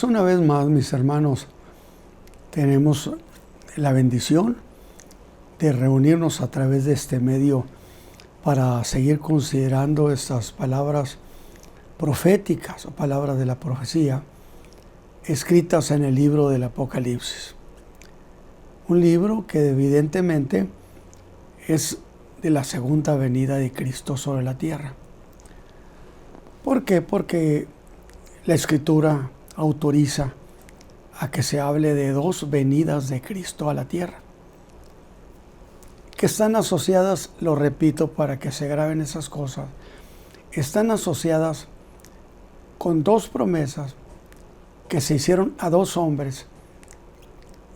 Pues una vez más, mis hermanos, tenemos la bendición de reunirnos a través de este medio para seguir considerando estas palabras proféticas o palabras de la profecía escritas en el libro del Apocalipsis. Un libro que evidentemente es de la segunda venida de Cristo sobre la tierra. ¿Por qué? Porque la Escritura autoriza a que se hable de dos venidas de Cristo a la tierra, que están asociadas, lo repito para que se graben esas cosas, están asociadas con dos promesas que se hicieron a dos hombres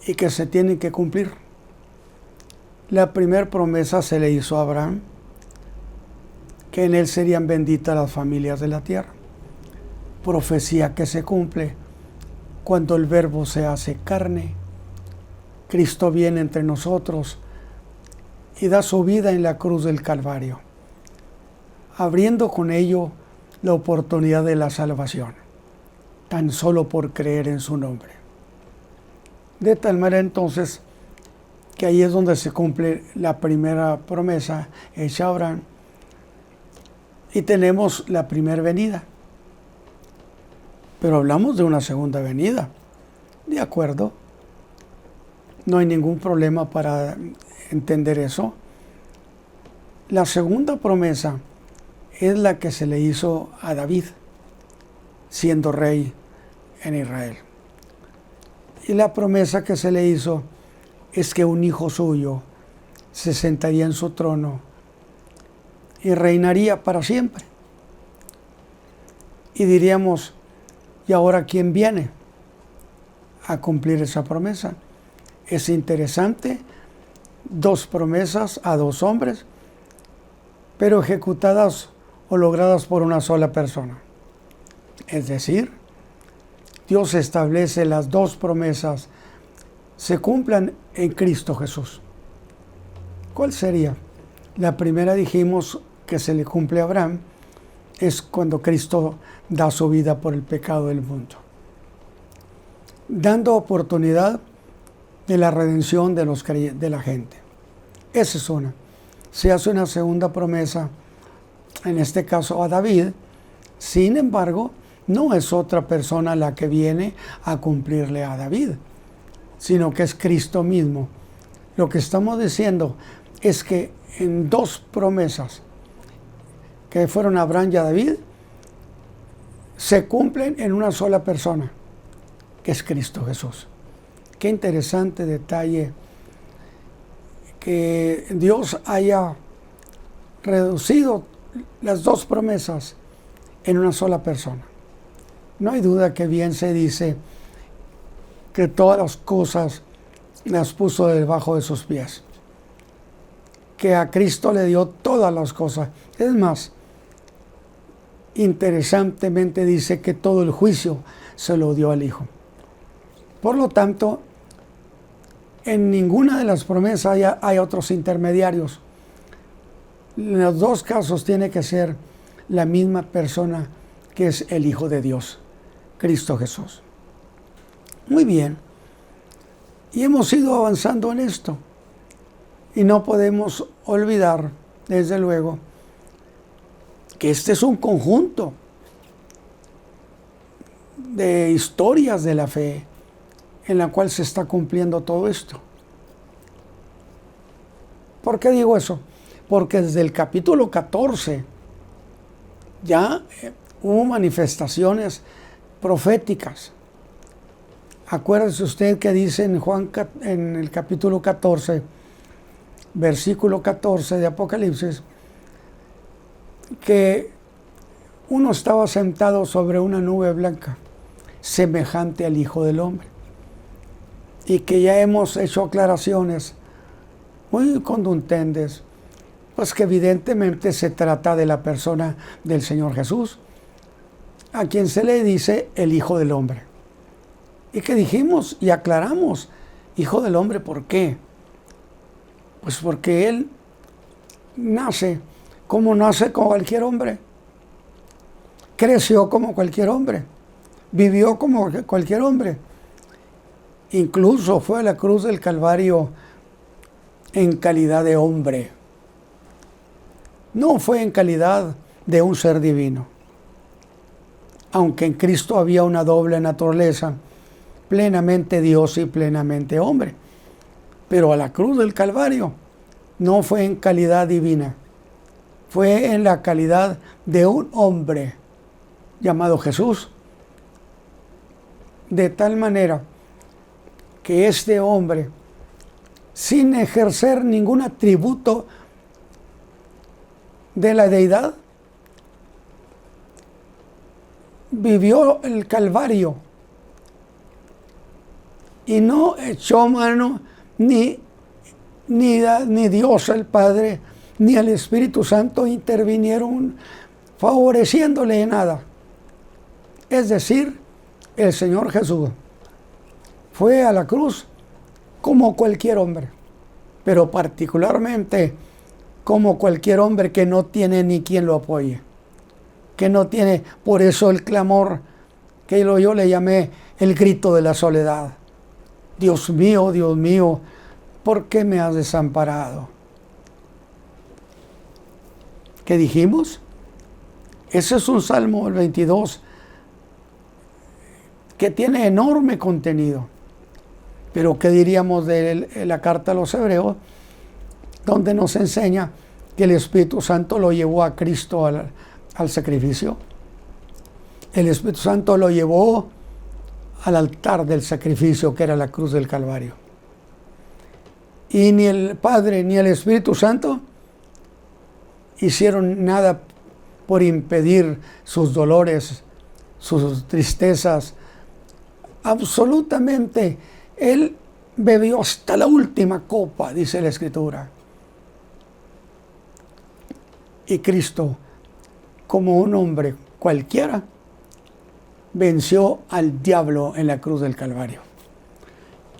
y que se tienen que cumplir. La primera promesa se le hizo a Abraham, que en él serían benditas las familias de la tierra. Profecía que se cumple cuando el Verbo se hace carne. Cristo viene entre nosotros y da su vida en la cruz del Calvario, abriendo con ello la oportunidad de la salvación, tan solo por creer en su nombre. De tal manera entonces que ahí es donde se cumple la primera promesa hecha a Abraham y tenemos la primera venida. Pero hablamos de una segunda venida, ¿de acuerdo? No hay ningún problema para entender eso. La segunda promesa es la que se le hizo a David, siendo rey en Israel. Y la promesa que se le hizo es que un hijo suyo se sentaría en su trono y reinaría para siempre. Y diríamos, ¿y ahora quién viene a cumplir esa promesa? Es interesante, dos promesas a dos hombres, pero ejecutadas o logradas por una sola persona. Es decir, Dios establece las dos promesas se cumplan en Cristo Jesús. ¿Cuál sería? La primera dijimos que se le cumple a Abraham, es cuando Cristo da su vida por el pecado del mundo, dando oportunidad de la redención de la gente. Esa es una. Se hace una segunda promesa, en este caso a David. Sin embargo, no es otra persona la que viene a cumplirle a David, sino que es Cristo mismo. Lo que estamos diciendo es que en dos promesas que fueron a Abraham y a David, se cumplen en una sola persona, que es Cristo Jesús. Qué interesante detalle que Dios haya reducido las dos promesas en una sola persona. No hay duda que bien se dice que todas las cosas las puso debajo de sus pies, que a Cristo le dio todas las cosas. Es más, interesantemente dice que todo el juicio se lo dio al Hijo. Por lo tanto, en ninguna de las promesas hay otros intermediarios. En los dos casos tiene que ser la misma persona, que es el Hijo de Dios, Cristo Jesús. Muy bien. Y hemos ido avanzando en esto. Y no podemos olvidar, desde luego, que este es un conjunto de historias de la fe en la cual se está cumpliendo todo esto. ¿Por qué digo eso? Porque desde el capítulo 14 ya hubo manifestaciones proféticas. Acuérdese usted que dice en Juan, en el capítulo 14, versículo 14 de Apocalipsis, que uno estaba sentado sobre una nube blanca, semejante al Hijo del Hombre. Y que ya hemos hecho aclaraciones muy contundentes, pues que evidentemente se trata de la persona del Señor Jesús, a quien se le dice el Hijo del Hombre. Y que dijimos y aclaramos, Hijo del Hombre, ¿por qué? Pues porque Él nace como cualquier hombre, creció como cualquier hombre, vivió como cualquier hombre. Incluso fue a la cruz del Calvario en calidad de hombre. No fue en calidad de un ser divino. Aunque en Cristo había una doble naturaleza, plenamente Dios y plenamente hombre. Pero a la cruz del Calvario no fue en calidad divina. Fue en la calidad de un hombre llamado Jesús. De tal manera que este hombre, sin ejercer ningún atributo de la deidad, vivió el Calvario y no echó mano ni Dios el Padre ni el Espíritu Santo intervinieron favoreciéndole en nada. Es decir, el Señor Jesús fue a la cruz como cualquier hombre, pero particularmente como cualquier hombre que no tiene ni quien lo apoye, que no tiene, por eso el clamor que yo le llamé el grito de la soledad. Dios mío, ¿por qué me has desamparado? ¿Qué dijimos? Ese es un Salmo, el 22, que tiene enorme contenido. Pero ¿qué diríamos de la carta a los Hebreos, donde nos enseña que el Espíritu Santo lo llevó a Cristo al sacrificio? El Espíritu Santo lo llevó al altar del sacrificio, que era la cruz del Calvario. Y ni el Padre ni el Espíritu Santo hicieron nada por impedir sus dolores, sus tristezas. Absolutamente, Él bebió hasta la última copa, dice la Escritura. Y Cristo, como un hombre cualquiera, venció al diablo en la cruz del Calvario.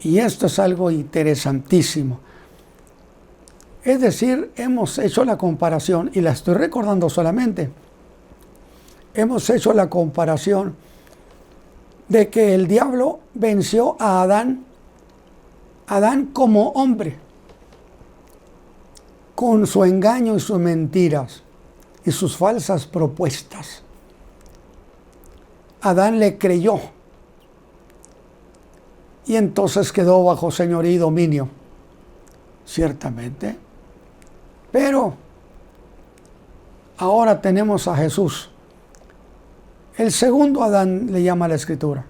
Y esto es algo interesantísimo. Es decir, hemos hecho la comparación, y la estoy recordando solamente, hemos hecho la comparación de que el diablo venció a Adán como hombre, con su engaño y sus mentiras y sus falsas propuestas. Adán le creyó y entonces quedó bajo señorío y dominio, ciertamente. Pero ahora tenemos a Jesús. El segundo Adán le llama la Escritura.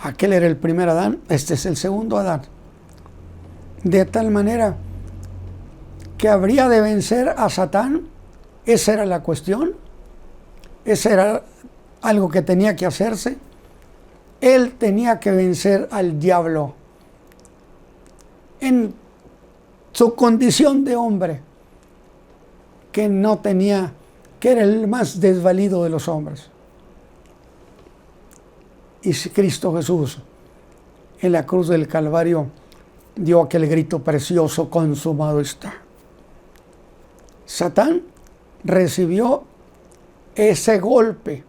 Aquel era el primer Adán, este es el segundo Adán. De tal manera que habría de vencer a Satán. Esa era la cuestión. Ese era algo que tenía que hacerse. Él tenía que vencer al diablo en su condición de hombre, que no tenía, que era el más desvalido de los hombres. Y Cristo Jesús en la cruz del Calvario dio aquel grito precioso: consumado está. Satán recibió ese golpe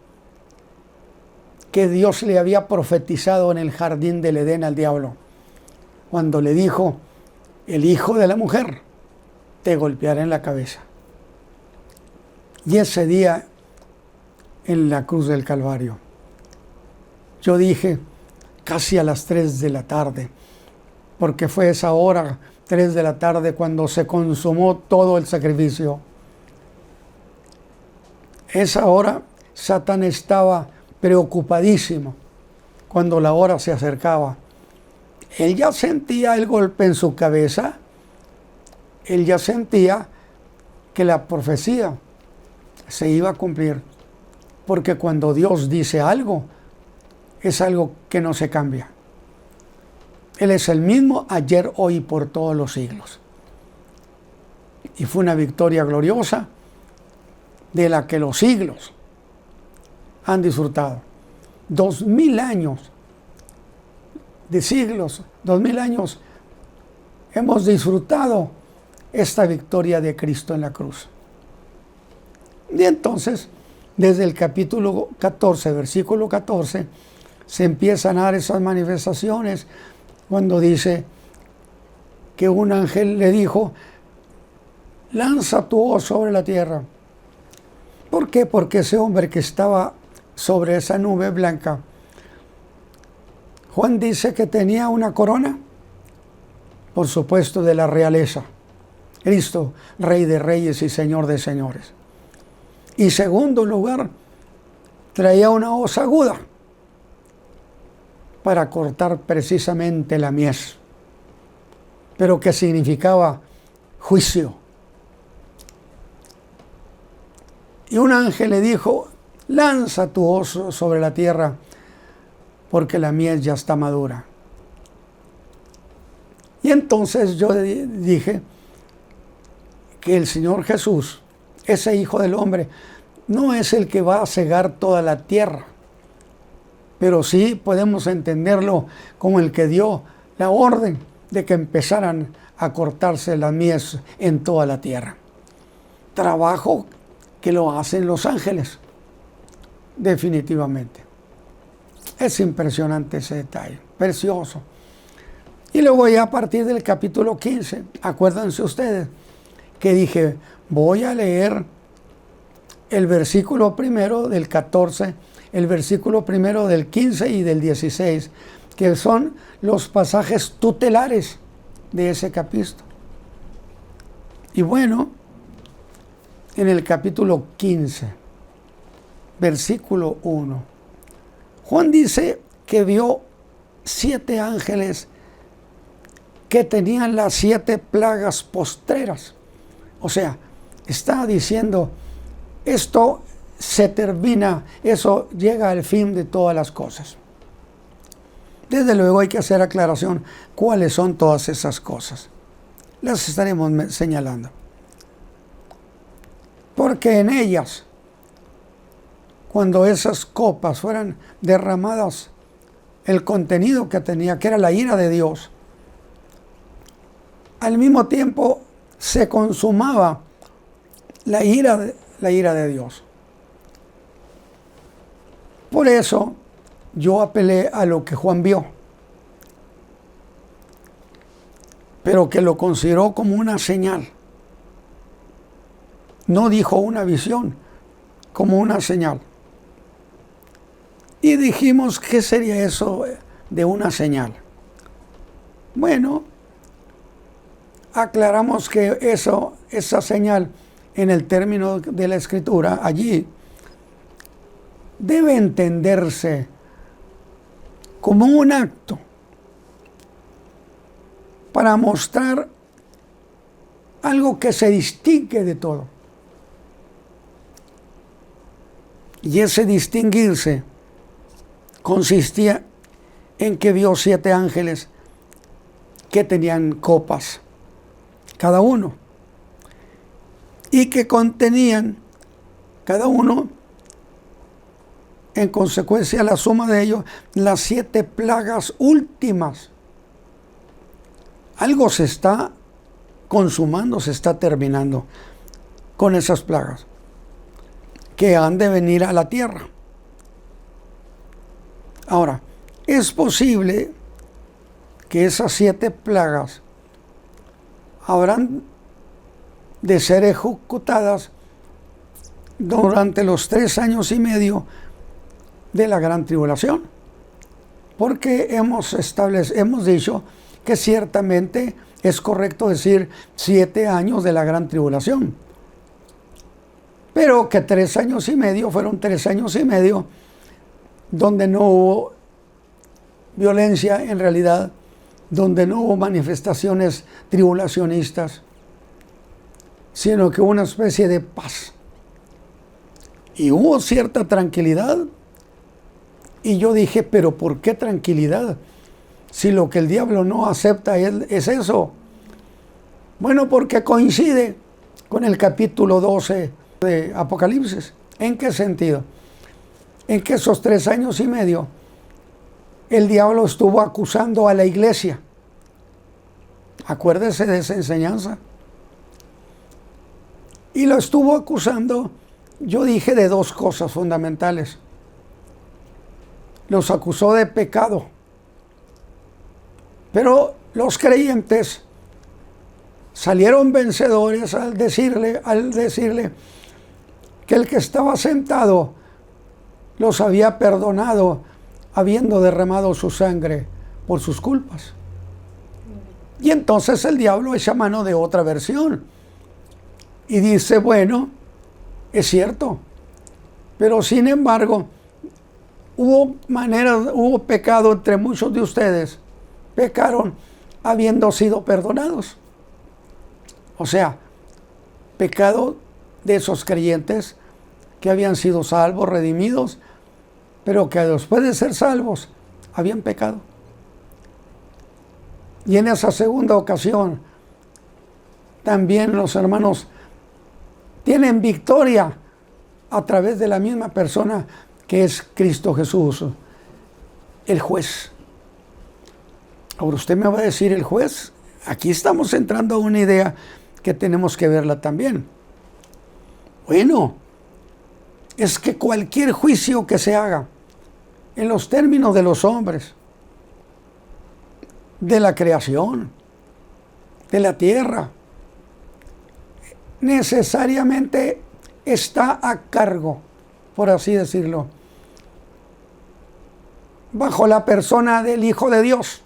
que Dios le había profetizado en el jardín del Edén al diablo, cuando le dijo: el hijo de la mujer te golpeará en la cabeza. Y ese día en la cruz del Calvario, yo dije casi a las 3 de la tarde, porque fue esa hora, 3 de la tarde, cuando se consumó todo el sacrificio. Esa hora Satán estaba preocupadísimo cuando la hora se acercaba. Él ya sentía el golpe en su cabeza. Él ya sentía que la profecía se iba a cumplir. Porque cuando Dios dice algo, es algo que no se cambia. Él es el mismo ayer, hoy y por todos los siglos. Y fue una victoria gloriosa de la que los siglos han disfrutado. 2000 años de siglos, 2000 años hemos disfrutado esta victoria de Cristo en la cruz. Y entonces desde el capítulo 14, versículo 14, se empiezan a dar esas manifestaciones cuando dice que un ángel le dijo: lanza tu hoz sobre la tierra. ¿Por qué? Porque ese hombre que estaba sobre esa nube blanca, Juan dice que tenía una corona, por supuesto, de la realeza. Cristo, Rey de Reyes y Señor de Señores. Y segundo lugar, traía una hoz aguda para cortar precisamente la mies, pero que significaba juicio. Y un ángel le dijo: lanza tu hoz sobre la tierra, porque la mies ya está madura. Y entonces yo dije que el Señor Jesús, ese Hijo del Hombre, no es el que va a cegar toda la tierra, pero sí podemos entenderlo como el que dio la orden de que empezaran a cortarse las mies en toda la tierra. Trabajo que lo hacen los ángeles, definitivamente. Es impresionante ese detalle, precioso. Y luego ya a partir del capítulo 15, acuérdense ustedes que dije: voy a leer el versículo primero del 14, el versículo primero del 15 y del 16, que son los pasajes tutelares de ese capítulo. Y bueno, en el capítulo 15, versículo 1, Juan dice que vio 7 ángeles que tenían las 7 plagas postreras. O sea, está diciendo, esto se termina, eso llega al fin de todas las cosas. Desde luego hay que hacer aclaración cuáles son todas esas cosas. Las estaremos señalando. Porque en ellas, cuando esas copas fueran derramadas, el contenido que tenía, que era la ira de Dios, al mismo tiempo se consumaba la ira de Dios. Por eso yo apelé a lo que Juan vio, pero que lo consideró como una señal. No dijo una visión, como una señal. Y dijimos, ¿qué sería eso de una señal? Bueno, aclaramos que esa señal, en el término de la Escritura, allí, debe entenderse como un acto para mostrar algo que se distingue de todo. Y ese distinguirse consistía en que vio 7 ángeles que tenían copas, cada uno, y que contenían cada uno, en consecuencia la suma de ellos, las 7 plagas últimas. Algo se está consumando, se está terminando con esas plagas que han de venir a la tierra. Ahora, es posible que esas 7 plagas habrán de ser ejecutadas durante los 3 años y medio de la gran tribulación, porque hemos dicho que ciertamente es correcto decir 7 años de la gran tribulación, pero que 3 años y medio fueron 3 años y medio donde no hubo violencia, en realidad, donde no hubo manifestaciones tribulacionistas, sino que hubo una especie de paz. Y hubo cierta tranquilidad. Y yo dije, ¿pero por qué tranquilidad? Si lo que el diablo no acepta es eso. Bueno, porque coincide con el capítulo 12 de Apocalipsis. ¿En qué sentido? En que esos 3 años y medio el diablo estuvo acusando a la iglesia. Acuérdese de esa enseñanza. Y lo estuvo acusando yo dije de dos cosas fundamentales. Los acusó de pecado, pero los creyentes salieron vencedores al decirle que el que estaba sentado los había perdonado, habiendo derramado su sangre por sus culpas. Y entonces el diablo echa mano de otra versión y dice, bueno, es cierto, pero sin embargo hubo pecado entre muchos de ustedes, pecaron habiendo sido perdonados. O sea, pecado de esos creyentes que habían sido salvos, redimidos, pero que después de ser salvos habían pecado. Y en esa segunda ocasión también los hermanos tienen victoria a través de la misma persona que es Cristo Jesús, el juez. Ahora usted me va a decir, el juez, aquí estamos entrando a una idea que tenemos que verla también. Bueno, es que cualquier juicio que se haga en los términos de los hombres, de la creación, de la tierra, necesariamente está a cargo, por así decirlo, bajo la persona del Hijo de Dios.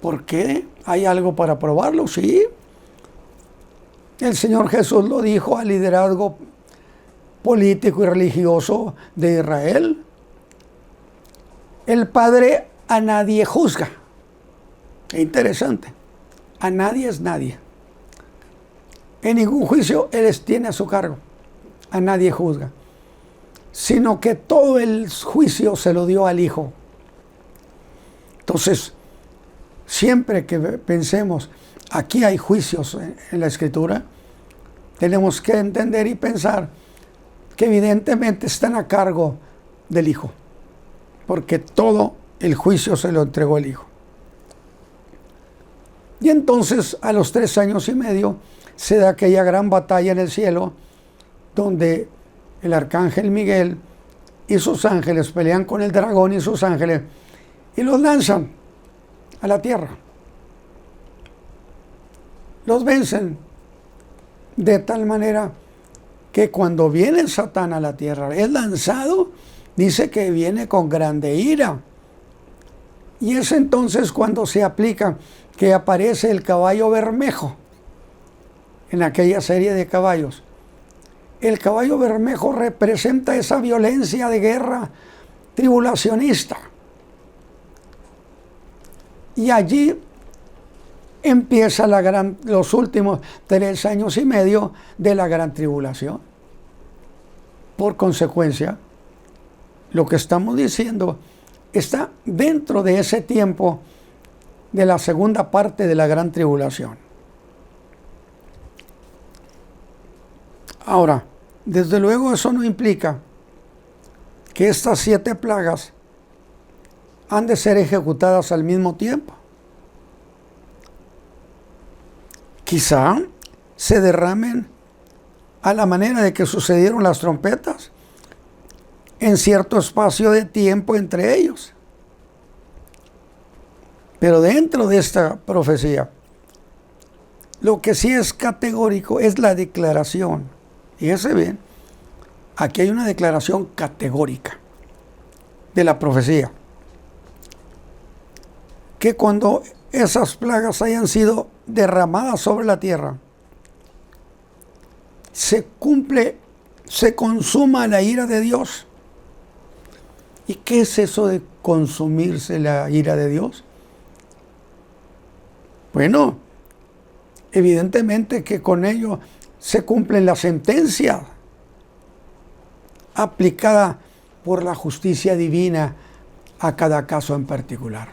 ¿Por qué? ¿Hay algo para probarlo? Sí. El Señor Jesús lo dijo al liderazgo político y religioso de Israel. El Padre a nadie juzga. Qué interesante. A nadie es nadie. En ningún juicio Él tiene a su cargo. A nadie juzga. Sino que todo el juicio se lo dio al Hijo. Entonces, siempre que pensemos, aquí hay juicios en la Escritura, tenemos que entender y pensar que evidentemente están a cargo del Hijo. Porque todo el juicio se lo entregó el Hijo. Y entonces, a los 3 años y medio, se da aquella gran batalla en el cielo, donde el arcángel Miguel y sus ángeles pelean con el dragón y sus ángeles, y los lanzan a la tierra. Los vencen de tal manera que cuando viene Satán a la tierra, es lanzado, dice que viene con grande ira. Y es entonces cuando se aplica que aparece el caballo bermejo en aquella serie de caballos. El caballo bermejo representa esa violencia de guerra tribulacionista. Y allí empieza los últimos 3 años y medio de la gran tribulación. Por consecuencia, lo que estamos diciendo está dentro de ese tiempo de la segunda parte de la gran tribulación. Ahora, desde luego eso no implica que estas 7 plagas han de ser ejecutadas al mismo tiempo. Quizá se derramen a la manera de que sucedieron las trompetas, en cierto espacio de tiempo entre ellos. Pero dentro de esta profecía, lo que sí es categórico es la declaración. Fíjense bien, aquí hay una declaración categórica de la profecía, que cuando esas plagas hayan sido derramadas sobre la tierra, se consuma la ira de Dios. ¿Y qué es eso de consumirse la ira de Dios? Bueno, evidentemente que con ello se cumple la sentencia aplicada por la justicia divina a cada caso en particular.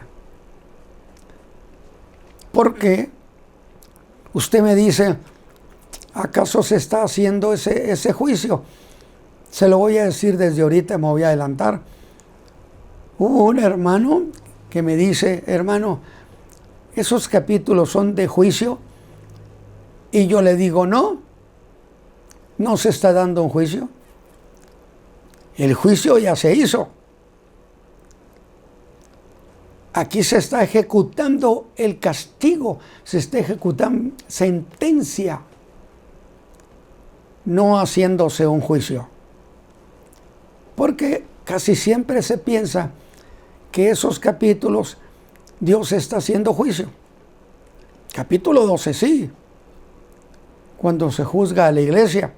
¿Por qué? Usted me dice, ¿acaso se está haciendo ese juicio? Se lo voy a decir desde ahorita, me voy a adelantar. Hubo un hermano que me dice, hermano, ¿esos capítulos son de juicio? Y yo le digo, no. no se está dando un juicio. El juicio ya se hizo. Aquí se está ejecutando el castigo, se está ejecutando sentencia, no haciéndose un juicio. Porque casi siempre se piensa que esos capítulos Dios está haciendo juicio. Capítulo 12 sí, cuando se juzga a la iglesia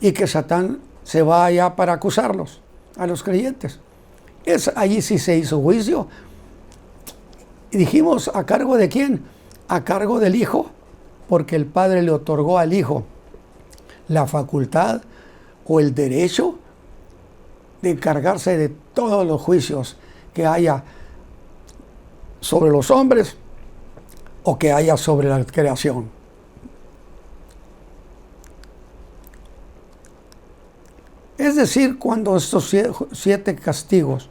y que Satán se va allá para acusarlos, a los creyentes. Allí sí se hizo juicio. Y dijimos, ¿a cargo de quién? A cargo del Hijo, porque el Padre le otorgó al Hijo la facultad o el derecho de encargarse de todos los juicios que haya sobre los hombres o que haya sobre la creación. Es decir, cuando estos 7 castigos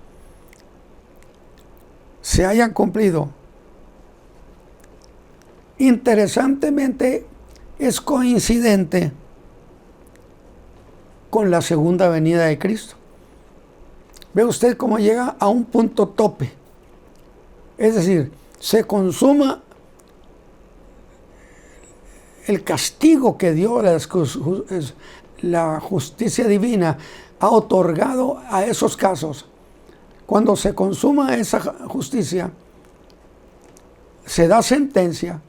se hayan cumplido, interesantemente es coincidente con la segunda venida de Cristo. Ve usted cómo llega a un punto tope. Es decir, se consuma el castigo que dio la justicia divina ha otorgado a esos casos. Cuando se consuma esa justicia, se da sentencia,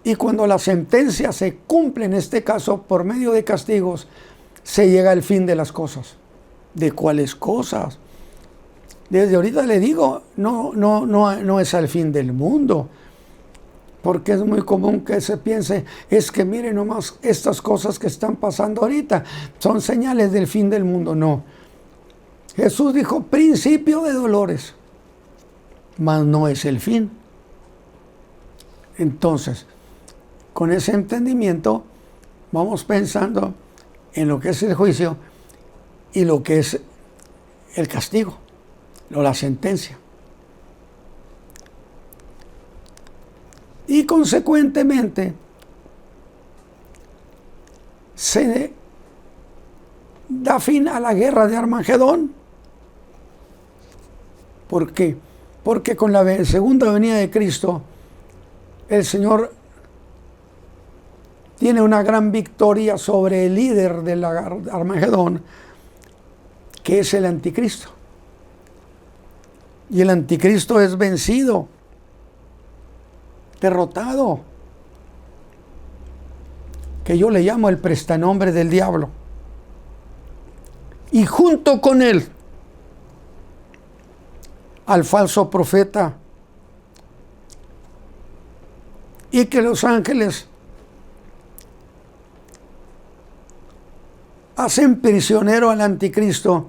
y cuando la sentencia se cumple, en este caso por medio de castigos, se llega al fin de las cosas. ¿De cuáles cosas? Desde ahorita le digo, no es al fin del mundo, porque es muy común que se piense, es que mire nomás estas cosas que están pasando ahorita, son señales del fin del mundo. No. Jesús dijo, principio de dolores, mas no es el fin. Entonces, con ese entendimiento, vamos pensando en lo que es el juicio y lo que es el castigo, o la sentencia. Y consecuentemente, se da fin a la guerra de Armagedón. ¿Por qué? Porque con la segunda venida de Cristo, el Señor tiene una gran victoria sobre el líder de la Armagedón, que es el anticristo. Y el anticristo es vencido, derrotado, que yo le llamo el prestanombre del diablo. Y junto con él, al falso profeta, y que los ángeles hacen prisionero al anticristo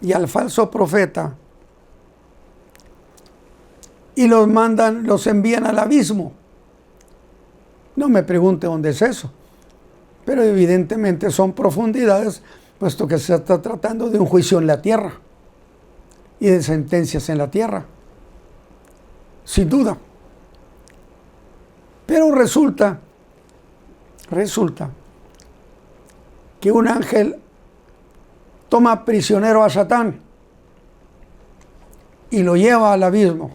y al falso profeta y los envían al abismo. No me pregunte dónde es eso, pero evidentemente son profundidades, puesto que se está tratando de un juicio en la tierra y de sentencias en la tierra, sin duda. Pero resulta que un ángel toma prisionero a Satán y lo lleva al abismo.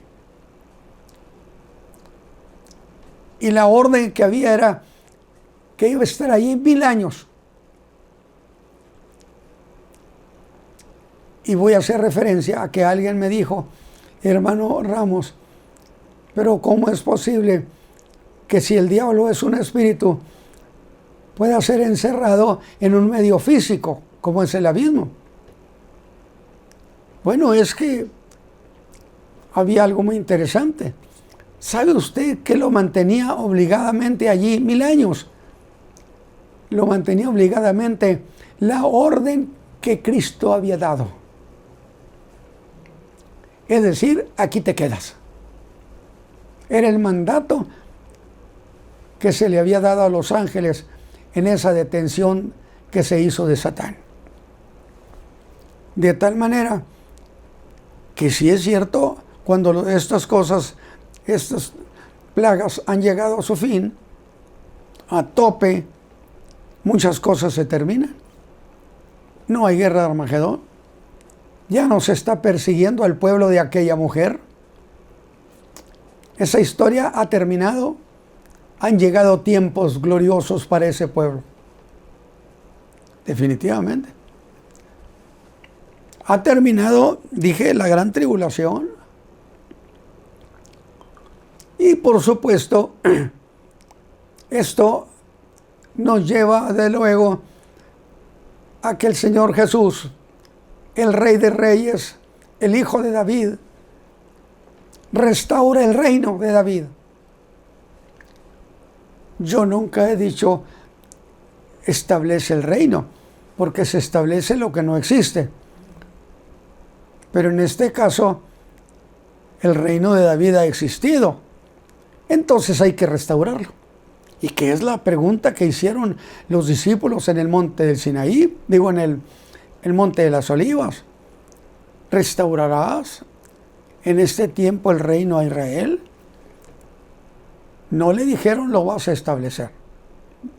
Y la orden que había era que iba a estar allí 1000 años. Y voy a hacer referencia a que alguien me dijo, hermano Ramos, pero ¿cómo es posible que si el diablo es un espíritu, pueda ser encerrado en un medio físico, como es el abismo? Bueno, es que había algo muy interesante. ¿Sabe usted que lo mantenía obligadamente allí 1000 años? Lo mantenía obligadamente la orden que Cristo había dado. Es decir, aquí te quedas. Era el mandato que se le había dado a los ángeles en esa detención que se hizo de Satán. De tal manera que si es cierto, cuando estas cosas, estas plagas han llegado a su fin, a tope, muchas cosas se terminan. No hay guerra de Armagedón. Ya no se está persiguiendo al pueblo de aquella mujer. Esa historia ha terminado. Han llegado tiempos gloriosos para ese pueblo. Definitivamente. Ha terminado, dije, la gran tribulación. Y por supuesto, esto nos lleva de luego a que el Señor Jesús, el Rey de Reyes, el Hijo de David, restaura el reino de David. Yo nunca he dicho establece el reino, porque se establece lo que no existe. Pero en este caso, el reino de David ha existido. Entonces hay que restaurarlo. ¿Y qué es la pregunta que hicieron los discípulos en el monte del Sinaí? Digo, en el monte de las Olivas. ¿Restaurarás en este tiempo el reino a Israel? No le dijeron lo vas a establecer.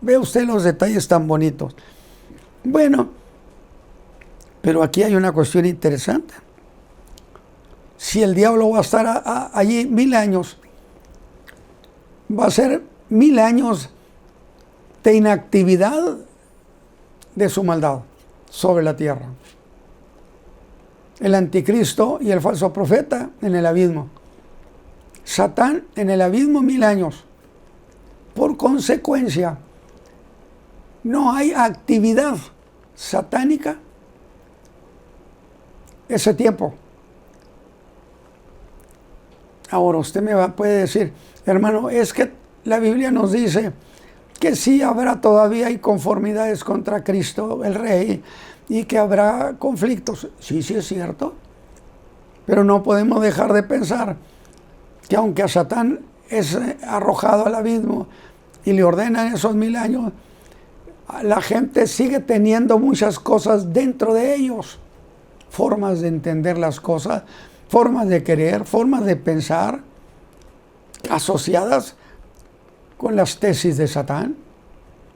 Ve usted los detalles tan bonitos. Bueno, pero aquí hay una cuestión interesante. Si el diablo va a estar allí 1000 años, va a ser 1000 años de inactividad de su maldad sobre la tierra. El anticristo y el falso profeta en el abismo. Satán en el abismo 1000 años. Por consecuencia, no hay actividad satánica ese tiempo. Ahora usted puede decir, hermano, es que la Biblia nos dice que sí habrá todavía inconformidades contra Cristo, el Rey, y que habrá conflictos. Sí, sí es cierto. Pero no podemos dejar de pensar que aunque a Satán es arrojado al abismo y le ordenan esos 1000 años, la gente sigue teniendo muchas cosas dentro de ellos. Formas de entender las cosas, formas de querer, formas de pensar, asociadas con las tesis de Satán.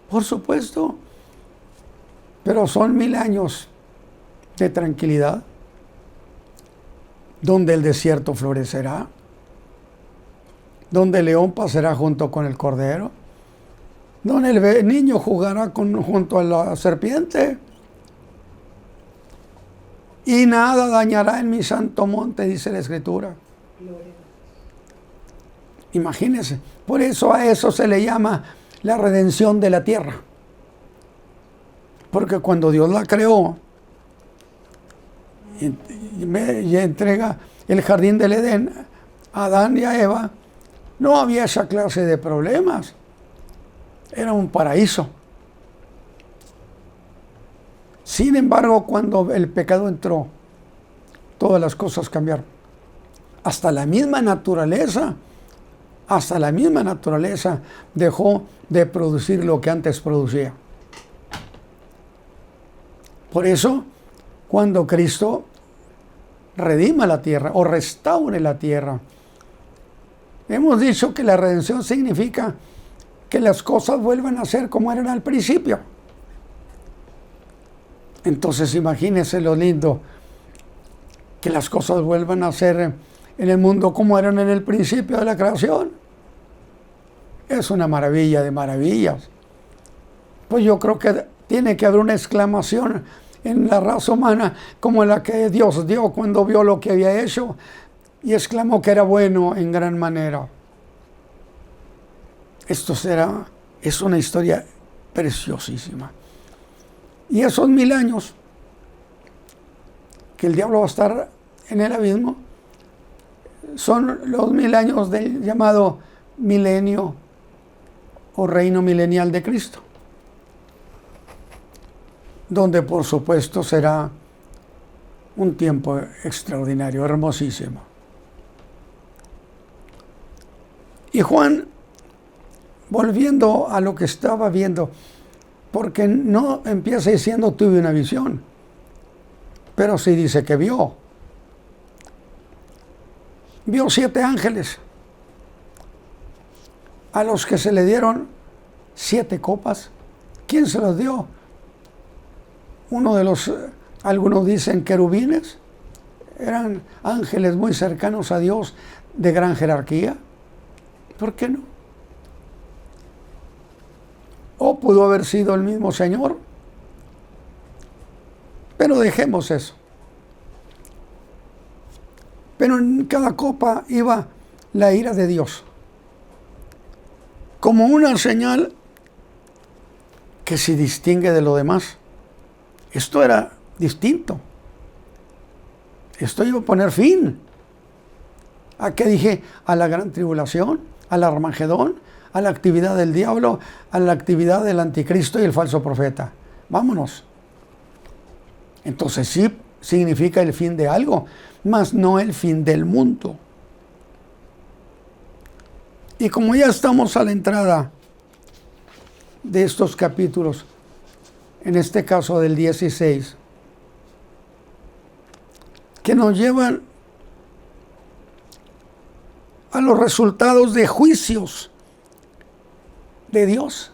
Por supuesto. Pero son 1000 años de tranquilidad, donde el desierto florecerá, donde el león pasará junto con el cordero, donde el niño jugará junto a la serpiente, y nada dañará en mi santo monte, dice la Escritura. Imagínense, por eso a eso se le llama la redención de la tierra. Porque cuando Dios la creó y entrega el jardín del Edén a Adán y a Eva, no había esa clase de problemas. Era un paraíso. Sin embargo, cuando el pecado entró, todas las cosas cambiaron. Hasta la misma naturaleza dejó de producir lo que antes producía. Por eso, cuando Cristo redima la tierra o restaure la tierra, hemos dicho que la redención significa que las cosas vuelvan a ser como eran al principio. Entonces imagínense lo lindo, que las cosas vuelvan a ser en el mundo como eran en el principio de la creación. Es una maravilla de maravillas. Pues yo creo que tiene que haber una exclamación en la raza humana como la que Dios dio cuando vio lo que había hecho y exclamó que era bueno en gran manera. Es una historia preciosísima. Y esos 1000 años que el diablo va a estar en el abismo son los 1000 años del llamado milenio o reino milenial de Cristo, donde por supuesto será un tiempo extraordinario, hermosísimo. Y Juan, volviendo a lo que estaba viendo, porque no empieza diciendo tuve una visión, pero sí dice que vio 7 ángeles, a los que se le dieron 7 copas ¿Quién se los dio? Uno de los, algunos dicen querubines, eran ángeles muy cercanos a Dios, de gran jerarquía. ¿Por qué no? O pudo haber sido el mismo Señor. Pero dejemos eso. Pero en cada copa iba la ira de Dios, como una señal que se distingue de lo demás. Esto era distinto. Esto iba a poner fin. ¿A qué dije? A la gran tribulación, al Armagedón, a la actividad del diablo, a la actividad del anticristo y el falso profeta. Vámonos. Entonces sí significa el fin de algo, mas no el fin del mundo. Y como ya estamos a la entrada de estos capítulos, en este caso del 16, que nos llevan a los resultados de juicios de Dios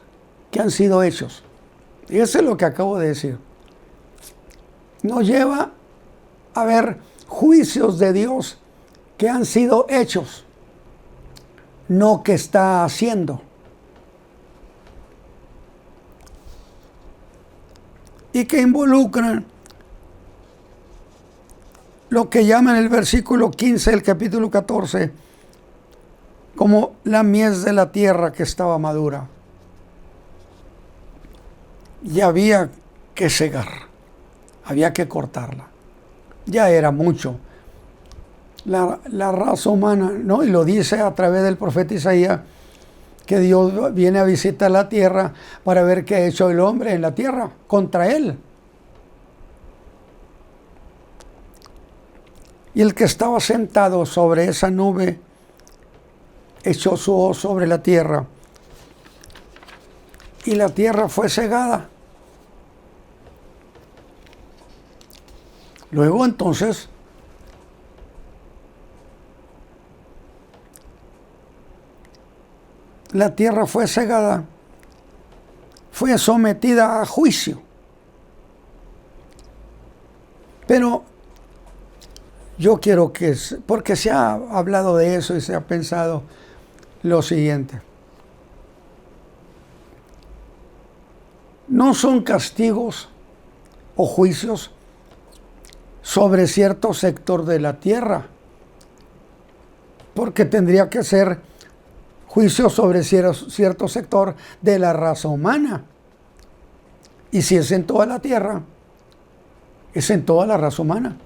que han sido hechos. Y eso es lo que acabo de decir. Nos lleva a ver juicios de Dios que han sido hechos, no que está haciendo. Y que involucran lo que llaman el versículo 15 del capítulo 14 como la mies de la tierra que estaba madura. Y había que segar, había que cortarla. Ya era mucho. La raza humana, ¿no? Y lo dice a través del profeta Isaías, que Dios viene a visitar la tierra para ver qué ha hecho el hombre en la tierra contra él. Y el que estaba sentado sobre esa nube echó su hoz sobre la tierra y la tierra fue cegada. Luego entonces la tierra fue cegada, fue sometida a juicio. Pero yo quiero que, porque se ha hablado de eso y se ha pensado lo siguiente. No son castigos o juicios sobre cierto sector de la tierra, porque tendría que ser juicio sobre cierto sector de la raza humana. Y si es en toda la tierra, es en toda la raza humana,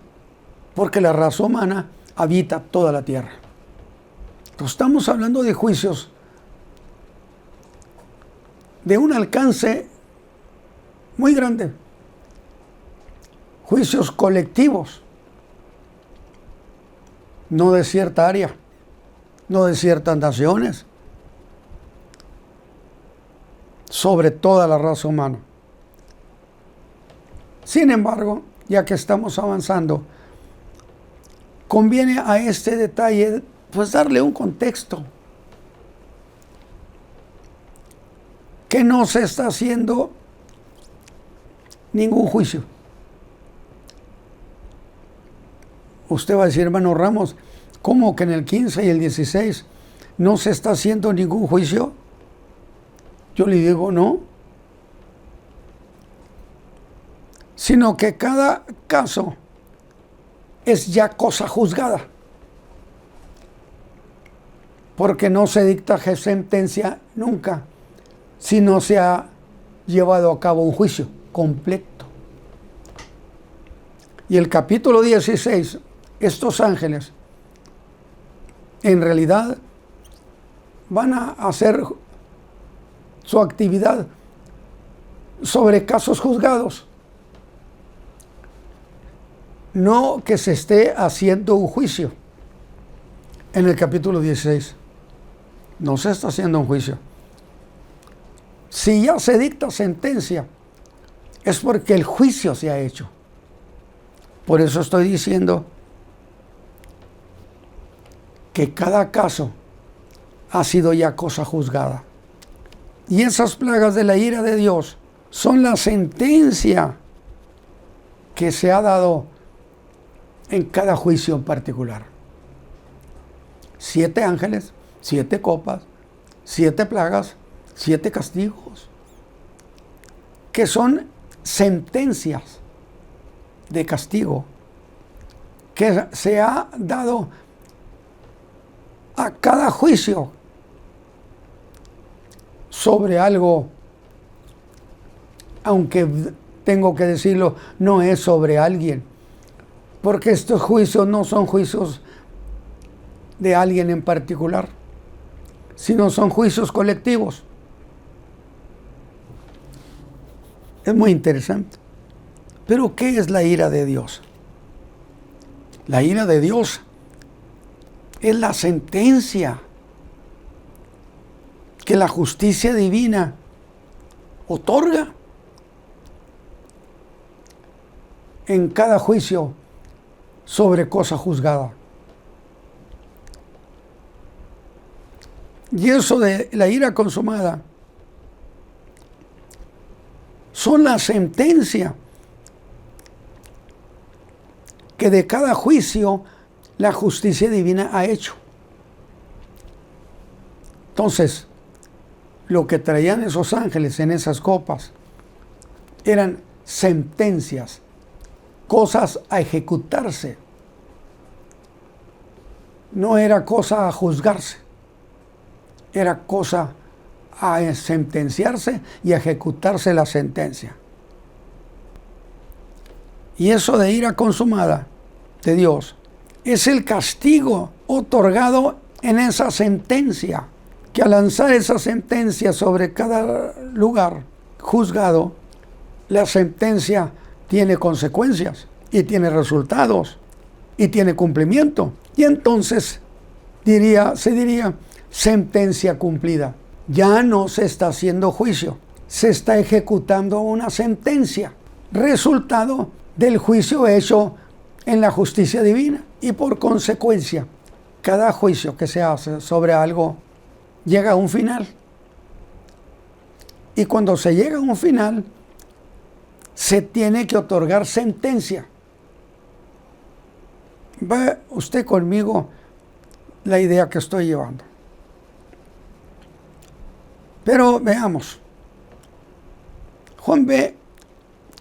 porque la raza humana habita toda la tierra. Entonces estamos hablando de juicios de un alcance muy grande, juicios colectivos, no de cierta área, no de ciertas naciones, sobre toda la raza humana. Sin embargo, ya que estamos avanzando, conviene a este detalle pues darle un contexto. Que no se está haciendo ningún juicio. Usted va a decir, hermano Ramos, ¿cómo que en el 15 y el 16 no se está haciendo ningún juicio? Yo le digo, no. Sino que cada caso es ya cosa juzgada. Porque no se dicta sentencia nunca si no se ha llevado a cabo un juicio completo. Y el capítulo 16, estos ángeles en realidad van a hacer su actividad sobre casos juzgados. No que se esté haciendo un juicio. En el capítulo 16 no se está haciendo un juicio. Si ya se dicta sentencia, es porque el juicio se ha hecho. Por eso estoy diciendo que cada caso ha sido ya cosa juzgada. Y esas plagas de la ira de Dios son la sentencia que se ha dado en cada juicio en particular. 7 ángeles, 7 copas, 7 plagas, 7 castigos, que son sentencias de castigo que se ha dado a cada juicio sobre algo, aunque tengo que decirlo, no es sobre alguien, porque estos juicios no son juicios de alguien en particular, sino son juicios colectivos. Es muy interesante. Pero ¿qué es la ira de Dios? La ira de Dios es la sentencia que la justicia divina otorga en cada juicio sobre cosa juzgada. Y eso de la ira consumada son la sentencia que de cada juicio la justicia divina ha hecho. Entonces, lo que traían esos ángeles en esas copas eran sentencias, cosas a ejecutarse. No era cosa a juzgarse, era cosa a sentenciarse y a ejecutarse la sentencia. Y eso de ira consumada de Dios es el castigo otorgado en esa sentencia, que al lanzar esa sentencia sobre cada lugar juzgado, la sentencia tiene consecuencias y tiene resultados y tiene cumplimiento. Y entonces se diría sentencia cumplida. Ya no se está haciendo juicio, se está ejecutando una sentencia, resultado del juicio hecho en la justicia divina. Y por consecuencia, cada juicio que se hace sobre algo llega a un final. Y cuando se llega a un final, se tiene que otorgar sentencia. Ve usted conmigo la idea que estoy llevando. Pero veamos. Juan ve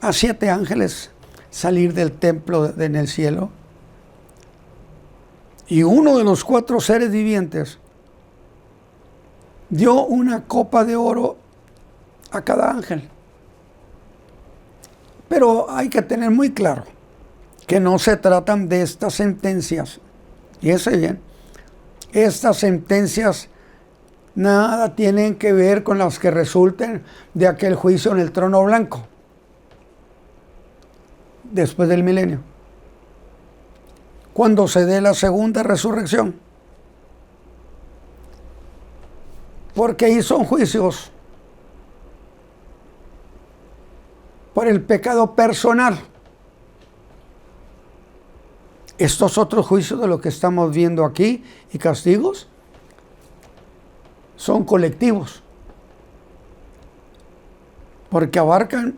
a 7 ángeles salir del templo en el cielo. Y uno de los 4 seres vivientes dio una copa de oro a cada ángel. Pero hay que tener muy claro que no se tratan de estas sentencias. Y ese bien, estas sentencias nada tienen que ver con las que resulten de aquel juicio en el trono blanco después del milenio, cuando se dé la segunda resurrección, porque ahí son juicios por el pecado personal. Estos otros juicios de lo que estamos viendo aquí y castigos son colectivos, porque abarcan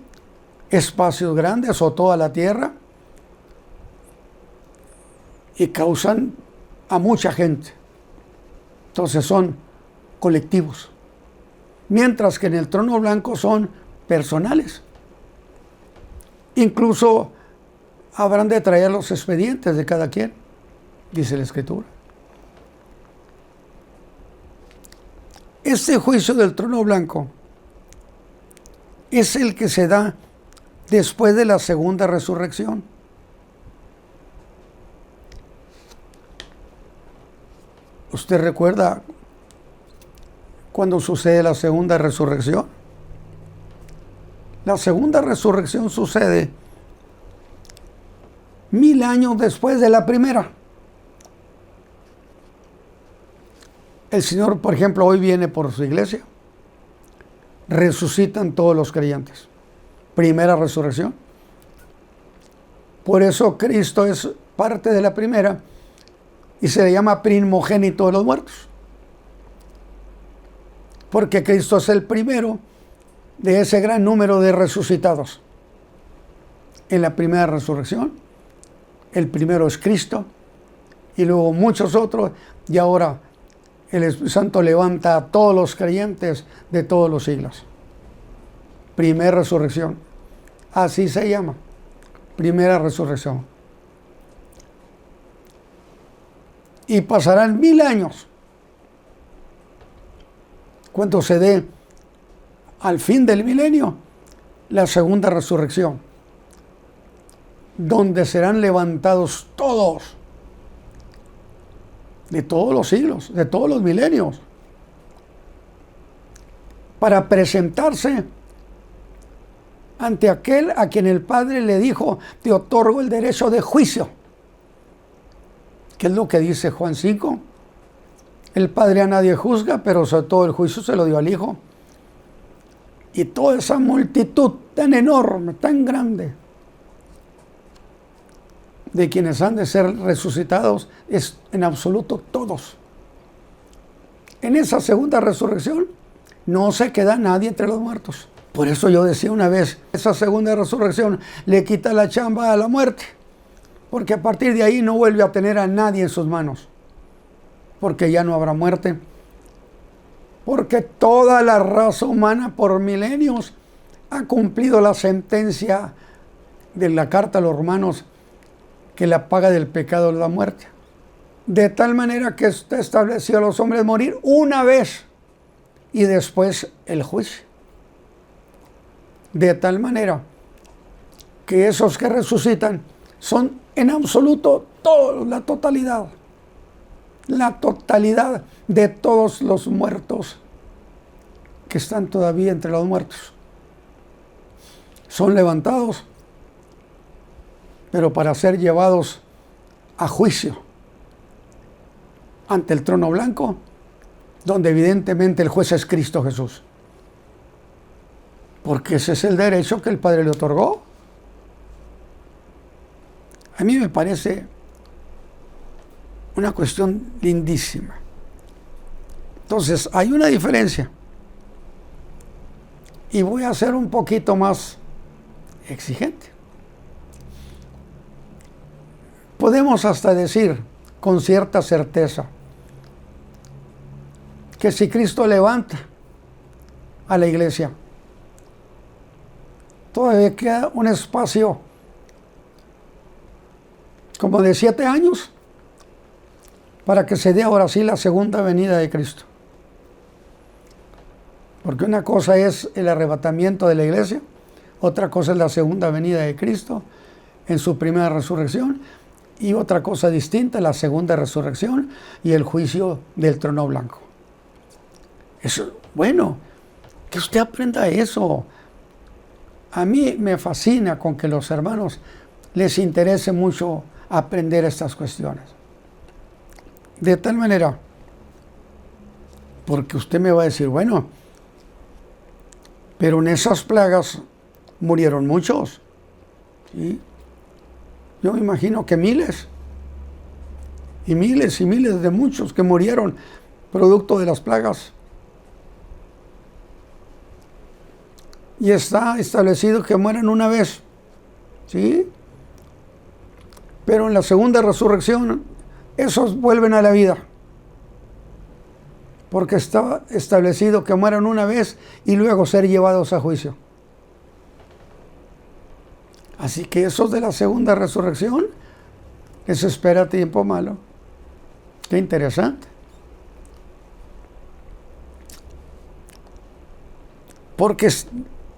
espacios grandes o toda la tierra y causan a mucha gente. Entonces son colectivos, mientras que en el trono blanco son personales. Incluso habrán de traer los expedientes de cada quien, dice la Escritura. Este juicio del trono blanco es el que se da después de la segunda resurrección. ¿Usted recuerda cuando sucede la segunda resurrección? La segunda resurrección sucede 1000 años después de la primera. El Señor, por ejemplo, hoy viene por su iglesia. Resucitan todos los creyentes. Primera resurrección. Por eso Cristo es parte de la primera y se le llama primogénito de los muertos. Porque Cristo es el primero de ese gran número de resucitados. En la primera resurrección, el primero es Cristo, y luego muchos otros, y ahora el Espíritu Santo levanta a todos los creyentes de todos los siglos. Primera resurrección, así se llama, primera resurrección. Y pasarán 1000 años cuando se dé al fin del milenio la segunda resurrección, donde serán levantados todos, de todos los siglos, de todos los milenios, para presentarse ante aquel a quien el Padre le dijo: te otorgo el derecho de juicio. ¿Qué es lo que dice Juan 5? El Padre a nadie juzga, pero sobre todo el juicio se lo dio al Hijo. Y toda esa multitud tan enorme, tan grande, de quienes han de ser resucitados, es en absoluto todos. En esa segunda resurrección no se queda nadie entre los muertos. Por eso yo decía una vez, esa segunda resurrección le quita la chamba a la muerte, porque a partir de ahí no vuelve a tener a nadie en sus manos, porque ya no habrá muerte, porque toda la raza humana por milenios ha cumplido la sentencia de la carta a los Romanos, que la paga del pecado es la muerte. De tal manera que está establecido a los hombres morir una vez y después el juicio. De tal manera que esos que resucitan son en absoluto todos, la totalidad de todos los muertos que están todavía entre los muertos. Son levantados, pero para ser llevados a juicio ante el trono blanco, donde evidentemente el juez es Cristo Jesús. Porque ese es el derecho que el Padre le otorgó. A mí me parece una cuestión lindísima. Entonces, hay una diferencia. Y voy a ser un poquito más exigente. Podemos hasta decir con cierta certeza que si Cristo levanta a la iglesia, todavía queda un espacio como de 7 años para que se dé ahora sí la segunda venida de Cristo. Porque una cosa es el arrebatamiento de la iglesia, otra cosa es la segunda venida de Cristo en su primera resurrección, y otra cosa distinta, la segunda resurrección y el juicio del trono blanco. Eso, bueno, que usted aprenda eso. A mí me fascina con que los hermanos les interese mucho aprender estas cuestiones. De tal manera, porque usted me va a decir, bueno, pero en esas plagas murieron muchos, ¿sí? Yo me imagino que miles y miles y miles de muchos que murieron producto de las plagas. Y está establecido que mueran una vez, ¿sí? Pero en la segunda resurrección, esos vuelven a la vida. Porque está establecido que mueran una vez y luego ser llevados a juicio. Así que esos de la segunda resurrección les espera tiempo malo. Qué interesante. Porque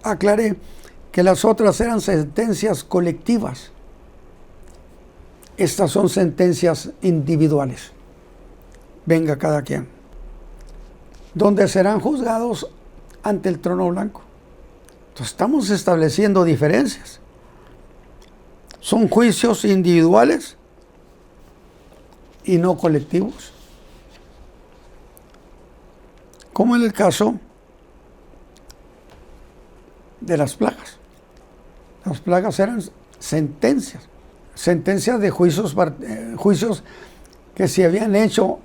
aclaré que las otras eran sentencias colectivas. Estas son sentencias individuales. Venga cada quien. Donde serán juzgados ante el trono blanco. Entonces estamos estableciendo diferencias. Son juicios individuales y no colectivos. Como en el caso de las plagas. Las plagas eran sentencias de juicios que se habían hecho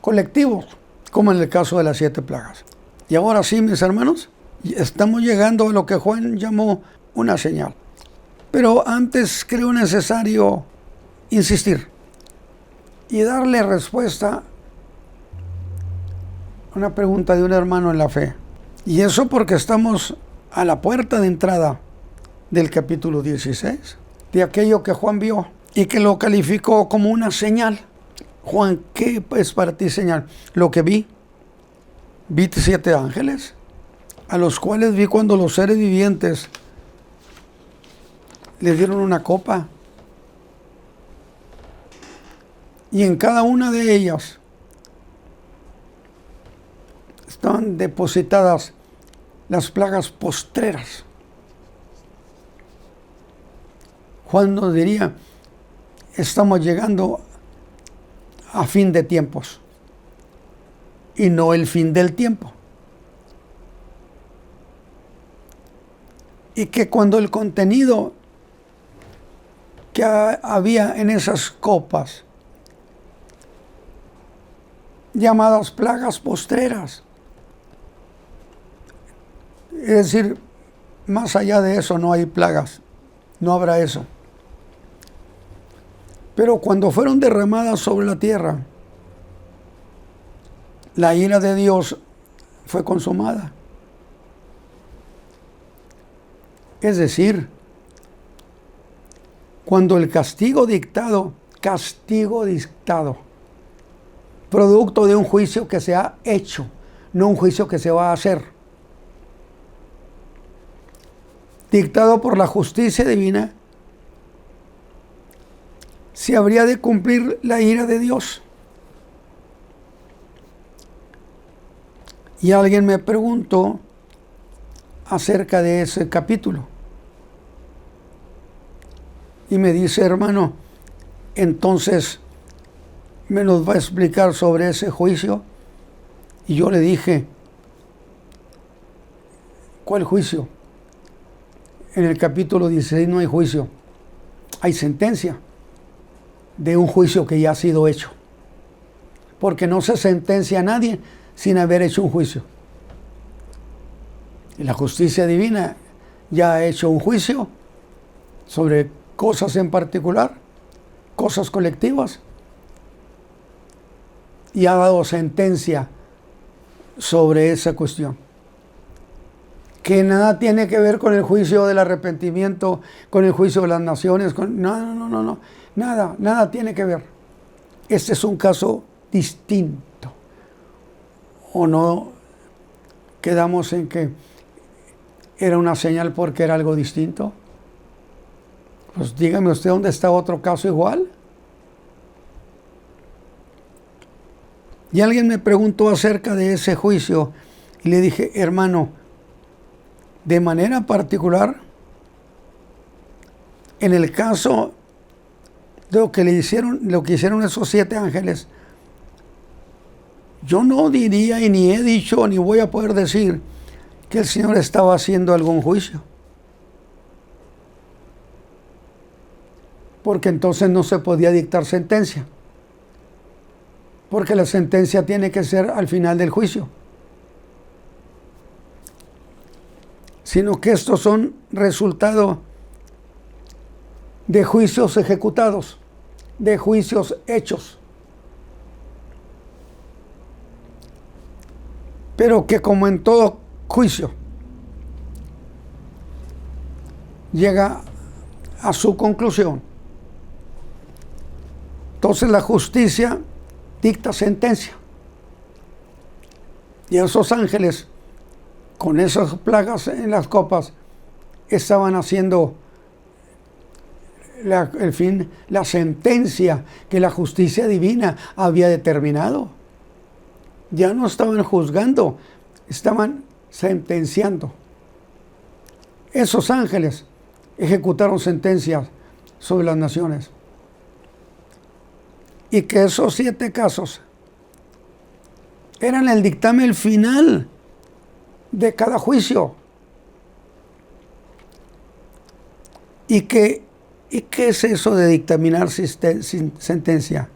colectivos, como en el caso de las 7 plagas. Y ahora sí, mis hermanos, Estamos llegando a lo que Juan llamó una señal. Pero antes creo necesario insistir y darle respuesta a una pregunta de un hermano en la fe. Y eso porque estamos a la puerta de entrada del capítulo 16, de aquello que Juan vio y que lo calificó como una señal. Juan, ¿qué es para ti señal? Lo que vi 7 ángeles, a los cuales vi cuando los seres vivientes les dieron una copa, y en cada una de ellas estaban depositadas las plagas postreras. Juan nos diría, estamos llegando a fin de tiempos y no el fin del tiempo. Y que cuando el contenido que había en esas copas, llamadas plagas postreras, es decir, más allá de eso no hay plagas, no habrá eso. Pero cuando fueron derramadas sobre la tierra, la ira de Dios fue consumada. Es decir, cuando el castigo dictado, producto de un juicio que se ha hecho, no un juicio que se va a hacer, dictado por la justicia divina, se habría de cumplir la ira de Dios. Y alguien me preguntó acerca de ese capítulo. Y me dice, hermano, entonces me nos va a explicar sobre ese juicio. Y yo le dije, ¿cuál juicio? En el capítulo 16 no hay juicio, hay sentencia de un juicio que ya ha sido hecho. Porque no se sentencia a nadie sin haber hecho un juicio. Y la justicia divina ya ha hecho un juicio sobre cosas en particular, cosas colectivas, y ha dado sentencia sobre esa cuestión, que nada tiene que ver con el juicio del arrepentimiento, con el juicio de las naciones, no, nada tiene que ver. Este es un caso distinto. ¿O no quedamos en que era una señal porque era algo distinto? Pues dígame usted dónde está otro caso igual. Y alguien me preguntó acerca de ese juicio y le dije, hermano, de manera particular, en el caso de lo que hicieron esos 7 ángeles, yo no diría y ni he dicho ni voy a poder decir que el Señor estaba haciendo algún juicio. Porque entonces no se podía dictar sentencia. Porque la sentencia tiene que ser al final del juicio. Sino que estos son resultado de juicios ejecutados, de juicios hechos. Pero que como en todo juicio, llega a su conclusión. Entonces la justicia dicta sentencia. Y esos ángeles, con esas plagas en las copas, estaban haciendo la sentencia que la justicia divina había determinado. Ya no estaban juzgando, estaban sentenciando. Esos ángeles ejecutaron sentencias sobre las naciones. Y que esos 7 casos eran el dictamen final de cada juicio. ¿Y qué es eso de dictaminar sin sentencia?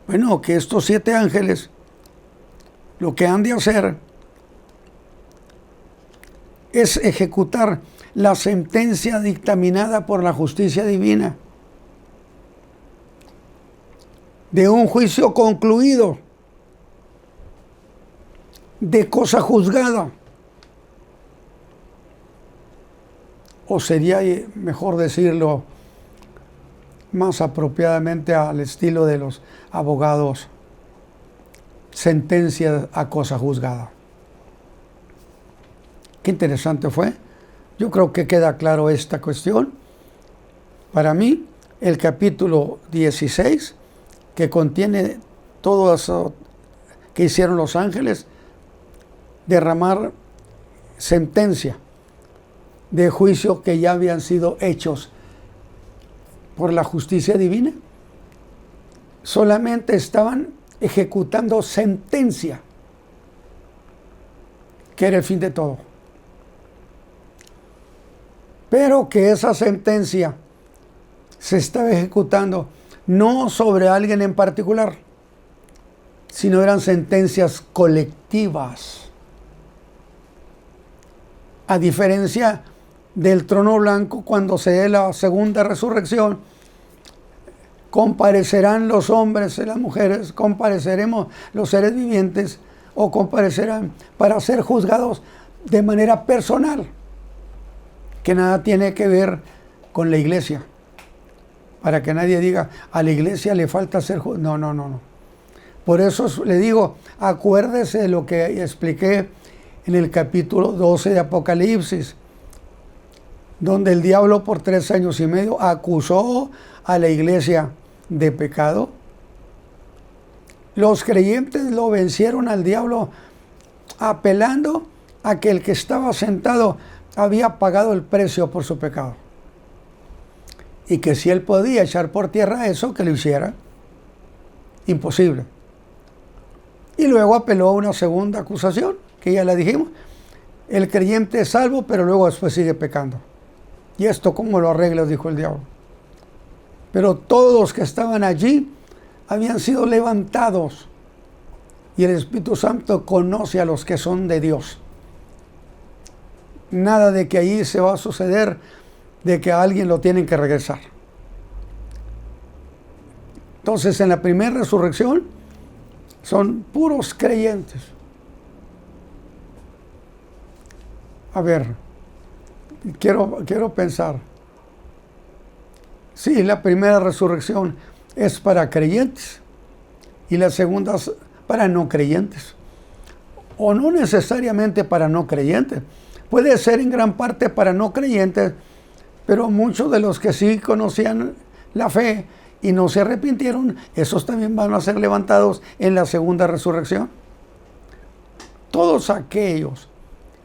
Bueno, que estos 7 ángeles lo que han de hacer es ejecutar la sentencia dictaminada por la justicia divina de un juicio concluido, de cosa juzgada. O sería mejor decirlo más apropiadamente al estilo de los abogados, sentencia a cosa juzgada. Qué interesante fue. Yo creo que queda claro esta cuestión. Para mí, el capítulo 16, que contiene todo eso que hicieron los ángeles, derramar sentencia de juicio que ya habían sido hechos por la justicia divina. Solamente estaban ejecutando sentencia, que era el fin de todo. Pero que esa sentencia se estaba ejecutando no sobre alguien en particular, sino eran sentencias colectivas. A diferencia del trono blanco, cuando se dé la segunda resurrección, comparecerán los hombres y las mujeres, compareceremos los seres vivientes, o comparecerán para ser juzgados de manera personal, que nada tiene que ver con la iglesia, para que nadie diga, a la iglesia le falta ser juzgado. No. Por eso le digo, acuérdese de lo que expliqué en el capítulo 12 de Apocalipsis, donde el diablo por 3 años y medio acusó a la iglesia de pecado. Los creyentes lo vencieron al diablo apelando a que el que estaba sentado había pagado el precio por su pecado, y que si él podía echar por tierra eso, que lo hiciera. Imposible. Y luego apeló a una segunda acusación, que ya la dijimos. El creyente es salvo, pero luego después sigue pecando. ¿Y esto cómo lo arreglas?, dijo el diablo. Pero todos los que estaban allí habían sido levantados, y el Espíritu Santo conoce a los que son de Dios. Nada de que allí se va a suceder de que a alguien lo tienen que regresar. Entonces, en la primera resurrección son puros creyentes. A ver, quiero pensar. Sí, la primera resurrección es para creyentes y la segunda es para no creyentes. O no necesariamente para no creyentes. Puede ser en gran parte para no creyentes, pero muchos de los que sí conocían la fe y no se arrepintieron, esos también van a ser levantados en la segunda resurrección. Todos aquellos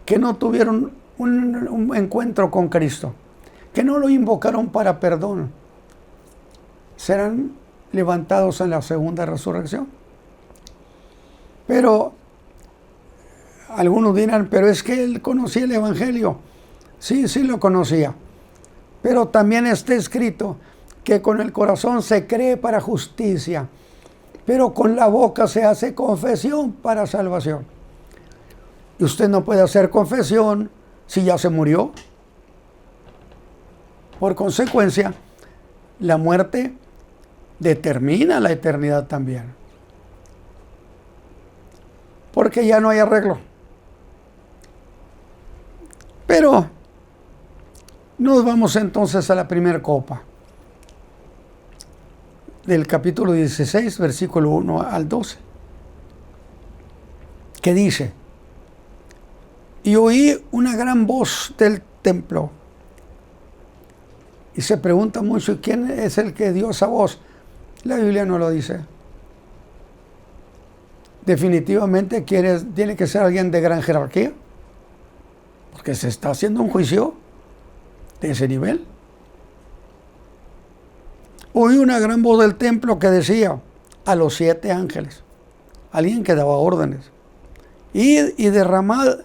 que no tuvieron un encuentro con Cristo, que no lo invocaron para perdón, serán levantados en la segunda resurrección. Pero algunos dirán, pero es que él conocía el Evangelio. Sí lo conocía. Pero también está escrito que con el corazón se cree para justicia, pero con la boca se hace confesión para salvación. Y usted no puede hacer confesión si ya se murió. Por consecuencia, la muerte determina la eternidad también, porque ya no hay arreglo. Pero nos vamos entonces a la primera copa, del capítulo 16, versículo 1 al 12, que dice: y oí una gran voz del templo. Y se pregunta mucho, ¿quién es el que dio esa voz? La Biblia no lo dice. Definitivamente tiene que ser alguien de gran jerarquía, porque se está haciendo un juicio de ese nivel. Oí una gran voz del templo que decía a los 7 ángeles, alguien que daba órdenes: id y derramad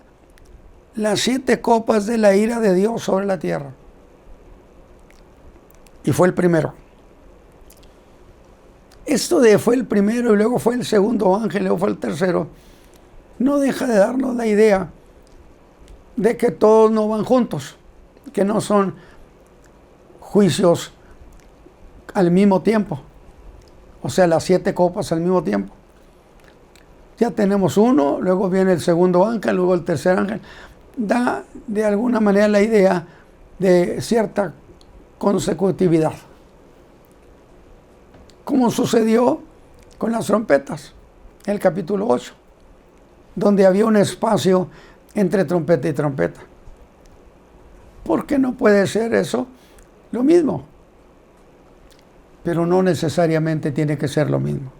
las 7 copas de la ira de Dios sobre la tierra. Y fue el primero. Esto de fue el primero y luego fue el segundo ángel, luego fue el tercero, no deja de darnos la idea de que todos no van juntos, que no son juicios al mismo tiempo, o sea, las 7 copas al mismo tiempo. Ya tenemos uno, luego viene el segundo ángel, luego el tercer ángel. Da de alguna manera la idea de cierta consecutividad, como sucedió con las trompetas, en el capítulo 8, donde había un espacio entre trompeta y trompeta. ¿Por qué no puede ser eso lo mismo? Pero no necesariamente tiene que ser lo mismo.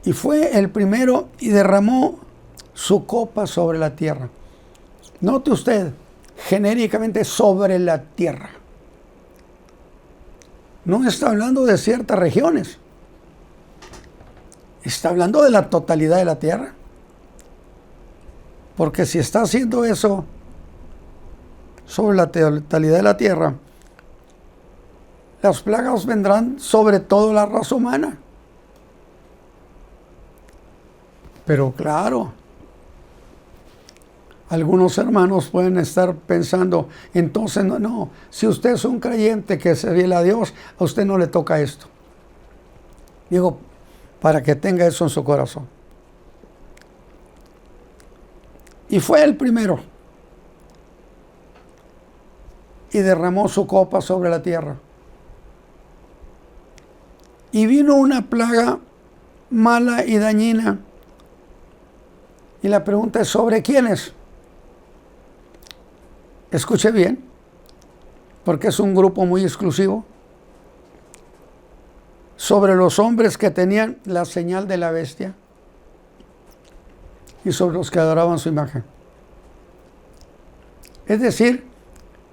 Y fue el primero y derramó su copa sobre la tierra. Note usted, genéricamente sobre la tierra. No está hablando de ciertas regiones. Está hablando de la totalidad de la tierra. Porque si está haciendo eso sobre la totalidad de la tierra, las plagas vendrán sobre toda la raza humana. Pero claro, algunos hermanos pueden estar pensando, entonces no, si usted es un creyente que se fiel a Dios, a usted no le toca esto. Digo, para que tenga eso en su corazón. Y fue el primero. Y derramó su copa sobre la tierra. Y vino una plaga mala y dañina. Y la pregunta es, ¿sobre quiénes? Escuche bien, porque es un grupo muy exclusivo. Sobre los hombres que tenían la señal de la bestia y sobre los que adoraban su imagen. Es decir,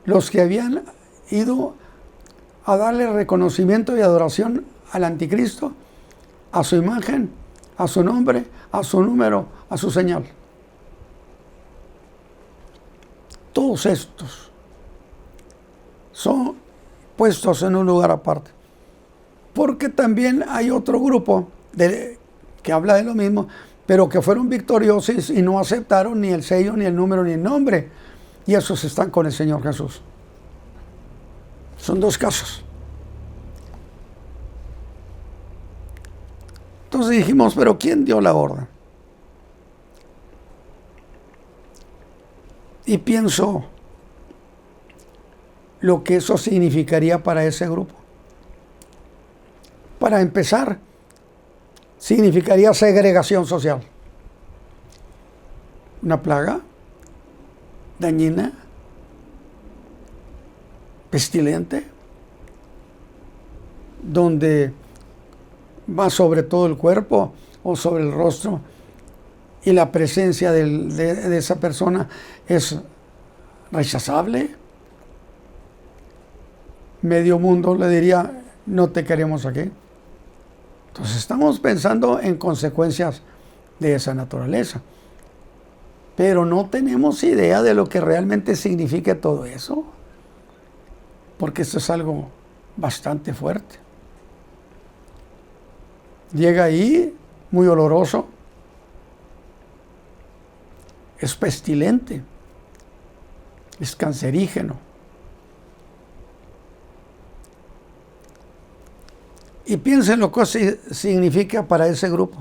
los que habían ido a darle reconocimiento y adoración al anticristo, a su imagen, a su nombre, a su número, a su señal. Todos estos son puestos en un lugar aparte. Porque también hay otro grupo que habla de lo mismo, pero que fueron victoriosos y no aceptaron ni el sello, ni el número, ni el nombre. Y esos están con el Señor Jesús. Son 2 casos. Entonces dijimos, pero ¿quién dio la orden? Y pienso lo que eso significaría para ese grupo. Para empezar, significaría segregación social. Una plaga dañina, pestilente, donde va sobre todo el cuerpo o sobre el rostro, y la presencia de esa persona es rechazable. Medio mundo le diría, no te queremos aquí. Entonces estamos pensando en consecuencias de esa naturaleza. Pero no tenemos idea de lo que realmente significa todo eso. Porque esto es algo bastante fuerte. Llega ahí, muy oloroso. Es pestilente. Es cancerígeno. Y piensen lo que significa para ese grupo.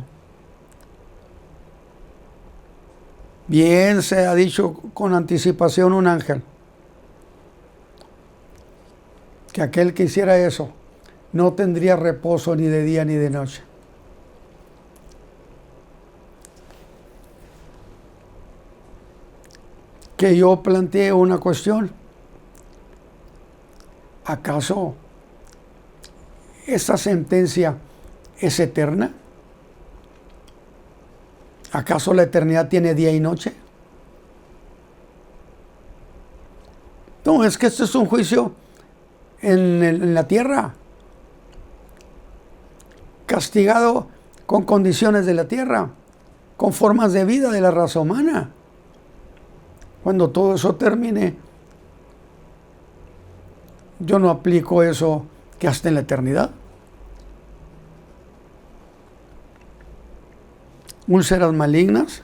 Bien se ha dicho con anticipación un ángel que aquel que hiciera eso no tendría reposo ni de día ni de noche. Que yo planteé una cuestión. ¿Acaso esta sentencia es eterna? ¿Acaso la eternidad tiene día y noche? No, es que esto es un juicio en la tierra, castigado con condiciones de la tierra, con formas de vida de la raza humana. Cuando todo eso termine, yo no aplico eso que hasta en la eternidad. Úlceras malignas,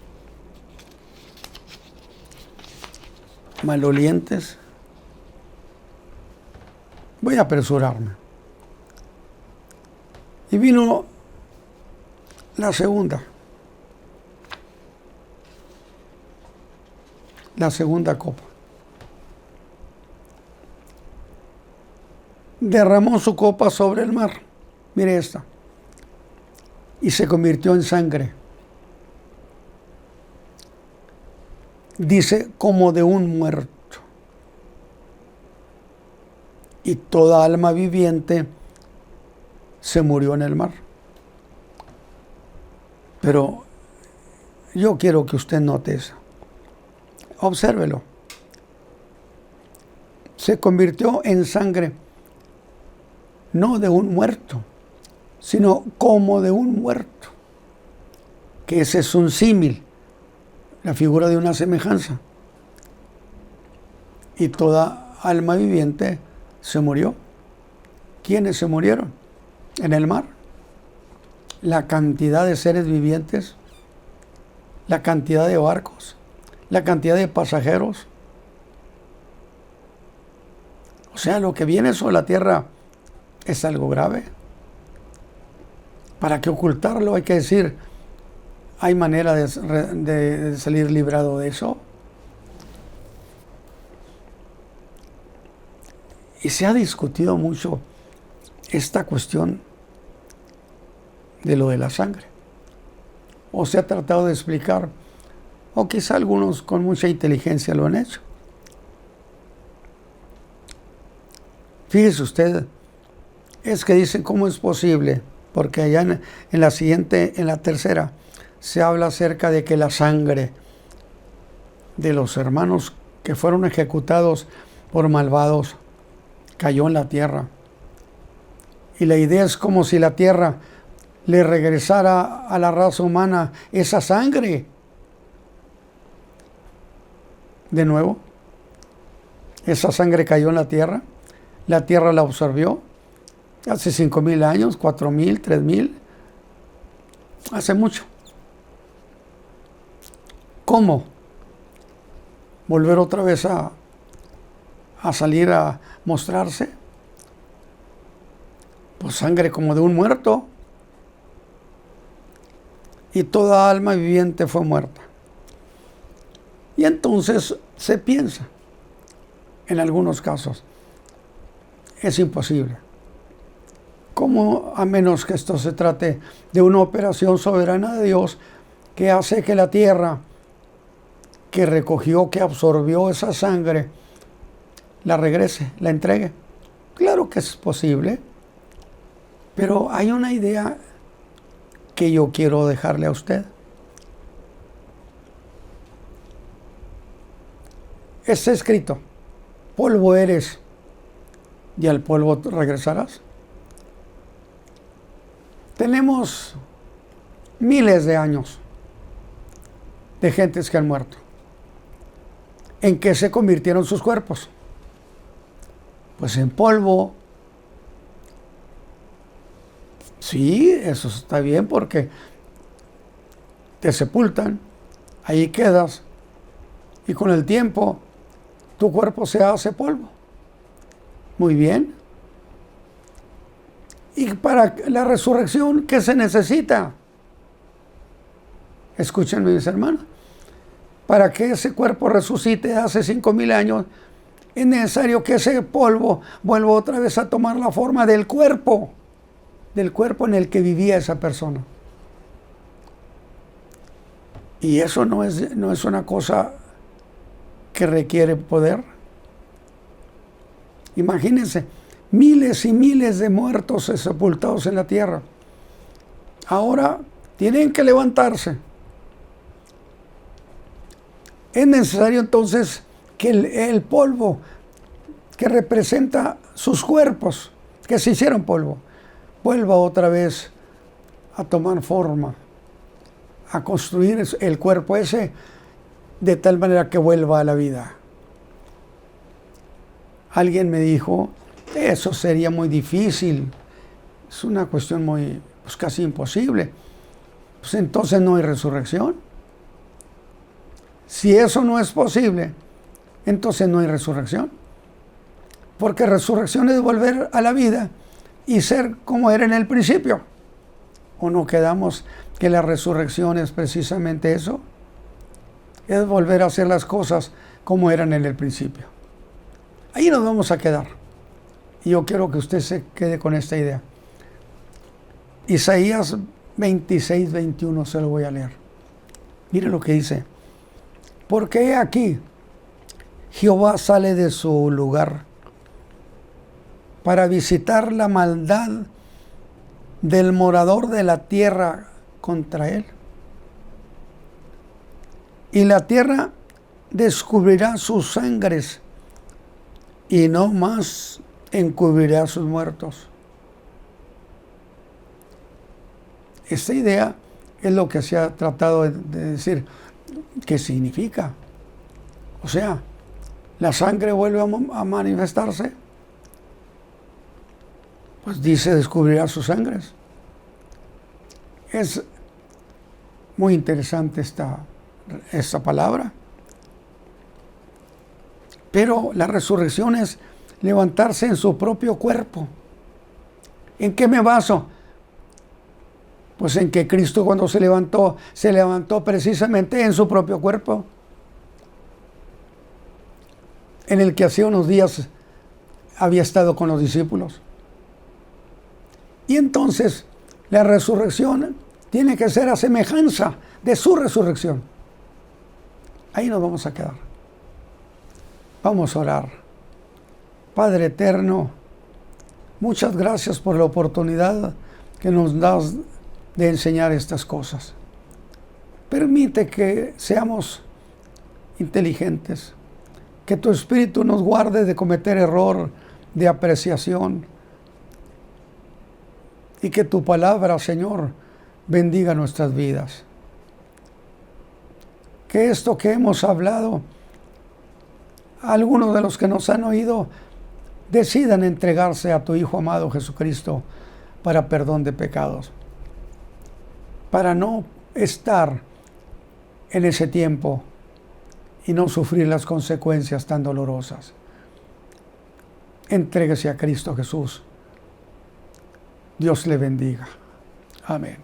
malolientes. Voy a apresurarme. Y vino la segunda copa. Derramó su copa sobre el mar. Mire esta. Y se convirtió en sangre. Dice, como de un muerto. Y toda alma viviente se murió en el mar. Pero yo quiero que usted note eso. Obsérvelo. Se convirtió en sangre, no de un muerto, sino como de un muerto. Que ese es un símil, la figura de una semejanza. Y toda alma viviente se murió. ¿Quiénes se murieron? En el mar. La cantidad de seres vivientes, la cantidad de barcos, la cantidad de pasajeros. O sea, lo que viene sobre la tierra es algo grave. ¿Para qué ocultarlo? Hay que decir, ¿hay manera de salir librado de eso? Y se ha discutido mucho esta cuestión de lo de la sangre. O se ha tratado de explicar, o quizá algunos con mucha inteligencia lo han hecho. Fíjese usted, es que dicen cómo es posible, porque allá en la tercera, se habla acerca de que la sangre de los hermanos que fueron ejecutados por malvados cayó en la tierra. Y la idea es como si la tierra le regresara a la raza humana esa sangre. De nuevo, esa sangre cayó en la tierra la absorbió, hace 5,000 años, 4,000, 3,000, hace mucho. ¿Cómo volver otra vez a salir a mostrarse? Pues sangre como de un muerto. Y toda alma viviente fue muerta. Y entonces se piensa, en algunos casos, es imposible. ¿Cómo, a menos que esto se trate de una operación soberana de Dios que hace que la tierra que recogió, que absorbió esa sangre, la regrese, la entregue? Claro que es posible, pero hay una idea que yo quiero dejarle a usted. Está escrito, polvo eres y al polvo regresarás. Tenemos miles de años de gentes que han muerto. ¿En qué se convirtieron sus cuerpos? Pues en polvo. Sí, eso está bien porque te sepultan, ahí quedas y con el tiempo tu cuerpo se hace polvo. Muy bien. Y para la resurrección, ¿qué se necesita? Escúchenme, mis hermanos. Para que ese cuerpo resucite hace 5,000 años, es necesario que ese polvo vuelva otra vez a tomar la forma del cuerpo en el que vivía esa persona. Y eso no es una cosa que requiere poder. Imagínense, miles y miles de muertos sepultados en la tierra. Ahora tienen que levantarse. Es necesario entonces que el polvo que representa sus cuerpos, que se hicieron polvo, vuelva otra vez a tomar forma, a construir el cuerpo ese de tal manera que vuelva a la vida. Alguien me dijo, eso sería muy difícil, es una cuestión pues casi imposible. Pues entonces no hay resurrección. Si eso no es posible, entonces no hay resurrección. Porque resurrección es volver a la vida y ser como era en el principio. ¿O no quedamos que la resurrección es precisamente eso? Es volver a hacer las cosas como eran en el principio. Ahí nos vamos a quedar. Y yo quiero que usted se quede con esta idea. Isaías 26, 21 se lo voy a leer. Mire lo que dice. Porque he aquí, Jehová sale de su lugar para visitar la maldad del morador de la tierra contra él. Y la tierra descubrirá sus sangres y no más encubrirá sus muertos. Esta idea es lo que se ha tratado de decir. ¿Qué significa? O sea, la sangre vuelve a manifestarse. Pues dice, descubrirá sus sangres. Es muy interesante esta palabra. Pero la resurrección es levantarse en su propio cuerpo. ¿En qué me baso? Pues en que Cristo cuando se levantó precisamente en su propio cuerpo, en el que hacía unos días había estado con los discípulos. Y entonces la resurrección tiene que ser a semejanza de su resurrección. Ahí nos vamos a quedar. Vamos a orar. Padre eterno, muchas gracias por la oportunidad que nos das de enseñar estas cosas. Permite que seamos inteligentes, que tu Espíritu nos guarde de cometer error de apreciación y que tu palabra, Señor, bendiga nuestras vidas. Que esto que hemos hablado, algunos de los que nos han oído decidan entregarse a tu Hijo amado Jesucristo para perdón de pecados, para no estar en ese tiempo y no sufrir las consecuencias tan dolorosas. Entréguese a Cristo Jesús. Dios le bendiga. Amén.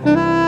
Thank you.